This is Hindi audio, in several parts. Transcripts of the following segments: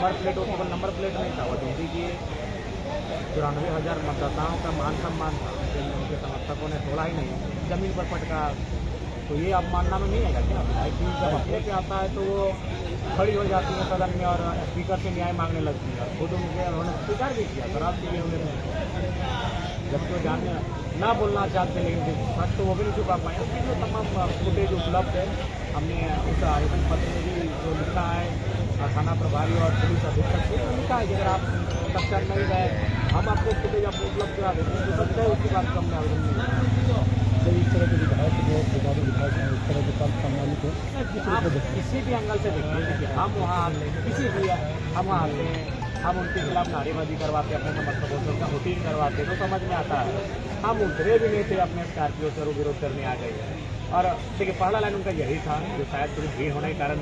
नंबर प्लेट नहीं था, वो ड्यूटी की 94,000 मतदाताओं का मान सम्मान था, लेकिन उनके समर्थकों ने तोड़ा ही नहीं, जमीन पर पटका। तो ये अवमानना में नहीं आएगा क्या? विधायक टीम जब अपने पे आता है तो वो खड़ी हो जाती है सदन में और स्पीकर से न्याय मांगने लगती है। खुद उन्होंने स्वीकार भी किया शराब के लिए उन्होंने, जबकि वो जानने ना बोलना चाहते, लेकिन सच तो वो भी नहीं छुपा पाए। उसकी जो तमाम फुटेज उपलब्ध है, हमने उस आवेदन पत्र में भी जो लिखा है थाना प्रभारी और पुलिस अधीक्षक से लिखा है कि अगर आप तत्काल नहीं गए, हम आपको फुटेज आपको उपलब्ध करा देते हैं, जो सत्य है उसकी बात को हमने आवेदन नहीं किया। तो इस तरह के विधायक जो विधायक इस तरह के काम सम्मानित हो, आप किसी भी एंगल से देखिए, हम वहाँ किसी भी हम वहाँ आते हैं, हम उनके खिलाफ नारेबाजी करवाते, अपने समर्थकों का वोटिंग करवाते, तो समझ में आता है। हम उतरे भी नहीं थे, अपने स्कॉर्पियो से विरोध करने आ गए। और देखिए पहला लाइन उनका यही था, जो शायद थोड़ी भीड़ होने के कारण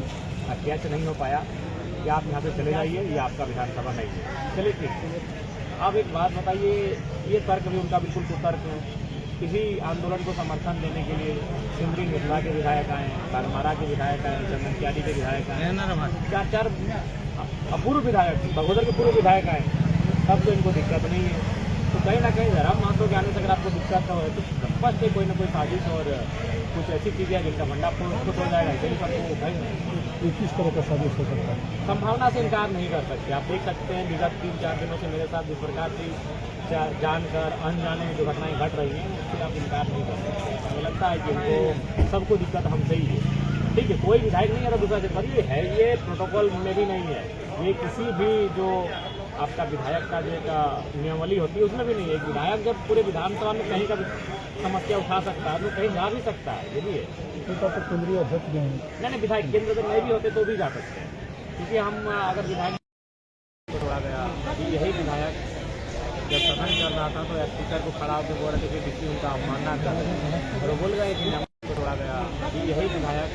कैच नहीं हो पाया कि आप यहाँ से चले जाइए, ये आपका विधानसभा नहीं है। चलिए ठीक। अब एक बात बताइए, ये तर्क भी उनका बिल्कुल कुतर्क है। किसी आंदोलन को समर्थन देने के लिए सिमरी निर्मला के विधायक आए, बारमारा के विधायक आए, चंदनकियारी के विधायक आए, चार अपूर्व विधायक, बगोदर के पूर्व विधायक आए, तब तो इनको दिक्कत नहीं है। तो कहीं ना कहीं धर्म महत्व के आने से अगर आपको दिक्कत हो तो स्पष्ट कोई ना कोई साजिश और कुछ ऐसी चीज़ें हैं जिनका भंडाफोड़ हो जाएगा, इसलिए सबको किस तरह का साजिश हो सकता है, संभावना से इनकार नहीं कर सकते। आप देख सकते हैं विगत 3-4 दिनों से मेरे साथ जिस प्रकार की जानकर अनजाने जो घटनाएं घट रही हैं, उससे आप इनकार नहीं कर सकते। हमें लगता है कि इनको सबको दिक्कत हमसे ही है। ठीक है, कोई विधायक नहीं है तो दूसरा जगह ये है, ये प्रोटोकॉल में भी नहीं है, ये किसी भी जो आपका विधायक का जो एक नियमावली होती है उसमें भी नहीं है। एक विधायक जब पूरे विधानसभा में कहीं का समस्या उठा सकता है तो कहीं जा भी सकता है, ये भी है। तो केंद्रीय अध्यक्ष भी हैं, नहीं विधायक केंद्र में नहीं भी होते तो भी जा सकते हैं, क्योंकि हम अगर विधायक को छोड़ा गया कि यही विधायक जब सदन चल रहा था तो स्पीकर को खड़ा होकर बोल रहे थे कि उनका अवमानना कर रहे, और वो बोल गए कि को छोड़ा गया कि यही विधायक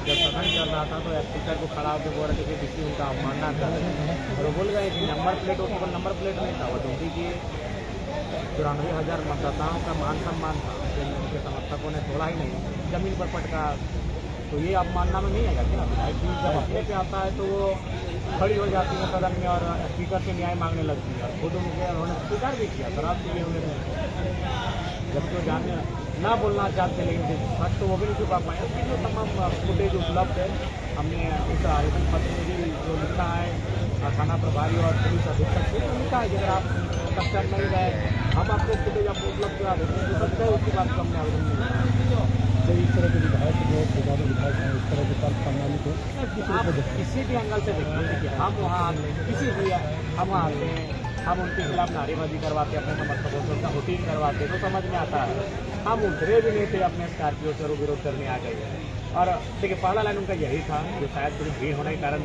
जब सदन चल रहा था तो स्पीकर को खड़ा होकर बोल रहे थे कि उनका अवमानना कर रहे, और वो बोल गए कि नंबर प्लेट नहीं था, वो ड्यूटी की 94,000 मतदाताओं का मान सम्मान था, लेकिन उनके समर्थकों ने तोड़ा ही नहीं, जमीन पर पटका। तो ये अवमानना में नहीं आएगा क्या? विधायक टीम जब अपने पे आता है तो वो खड़ी हो जाती है सदन में और स्पीकर से न्याय मांगने लगती है। खुद उन्होंने स्वीकार भी किया शराब के लिए उन्होंने, जबकि वो जानने ना बोलना चाहते, लेकिन सच तो वो भी नहीं छुपा पाए। उसकी जो तमाम फुटेज उपलब्ध है, हमने उस आवेदन पत्र में भी जो लिखा है थाना प्रभारी और पुलिस अधीक्षक से लिखा है कि अगर आप तत्काल नहीं गए, हम आपको फुटेज आपको उपलब्ध करा देते हैं, जो सत्य है उसकी बात को हमने आवेदन नहीं किया। तो इस तरह के विधायक जो विधायक हैं इस तरह के काम सम्मानित हो, आप किसी भी एंगल से देखिए, हम वहाँ किसी भी हम वहाँ आते हैं, हम उनके खिलाफ नारेबाजी करवाते, अपने समर्थकों का वोटिंग करवाते, तो समझ में आता है। हम उतरे भी नहीं थे, अपने स्कॉर्पियो से विरोध करने आ गए। और देखिए पहला लाइन उनका यही था, जो शायद थोड़ी भीड़ होने के कारण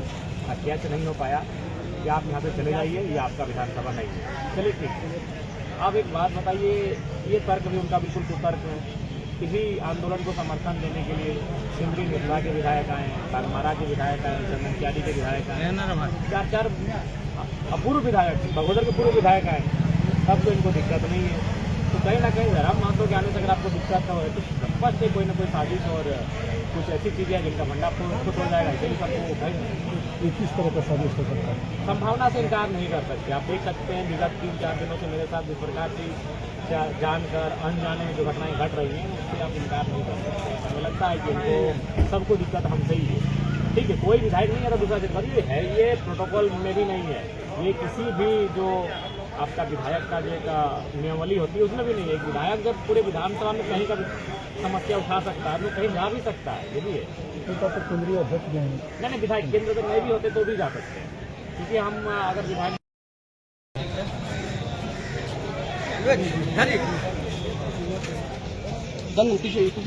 कैच नहीं हो पाया कि आप यहाँ से चले जाइए, ये आपका विधानसभा नहीं है। चलिए ठीक। अब एक बात बताइए, ये तर्क भी उनका बिल्कुल कुतर्क है। किसी आंदोलन को समर्थन देने के लिए सिमरी निर्मला के विधायक आए, बारमारा के विधायक आए, चंदनकियारी के विधायक आए, चार अपूर्व विधायक, बगोदर के पूर्व विधायक आए, तब तो इनको दिक्कत नहीं है। तो कहीं ना कहीं धर्म महत्व के आने से अगर आपको दिक्कत हो तो स्पष्ट कोई ना कोई साजिश और कुछ ऐसी चीज़ें हैं जिनका भंडाफोड़ हो जाएगा, इसलिए सबको किस तरह का साजिश हो सकता है, संभावना से इनकार नहीं कर सकते। आप देख सकते हैं विगत 3-4 दिनों से मेरे साथ जिस प्रकार की जानकर अनजाने जो घटनाएं घट रही हैं, उससे आप इनकार नहीं कर सकते। हमें लगता है कि इनको सबको दिक्कत हमसे ही है। ठीक है, कोई विधायक नहीं है तो दूसरा जगह ये है, ये प्रोटोकॉल में भी नहीं है, ये किसी भी जो आपका विधायक का जो एक नियमावली होती है उसमें भी नहीं है। एक विधायक जब पूरे विधानसभा में कहीं का समस्या उठा सकता है तो कहीं जा भी सकता है, ये भी है। तो केंद्रीय अध्यक्ष भी हैं, नहीं विधायक केंद्र में नहीं भी होते तो भी जा सकते हैं, क्योंकि हम अगर विधायक पीछे से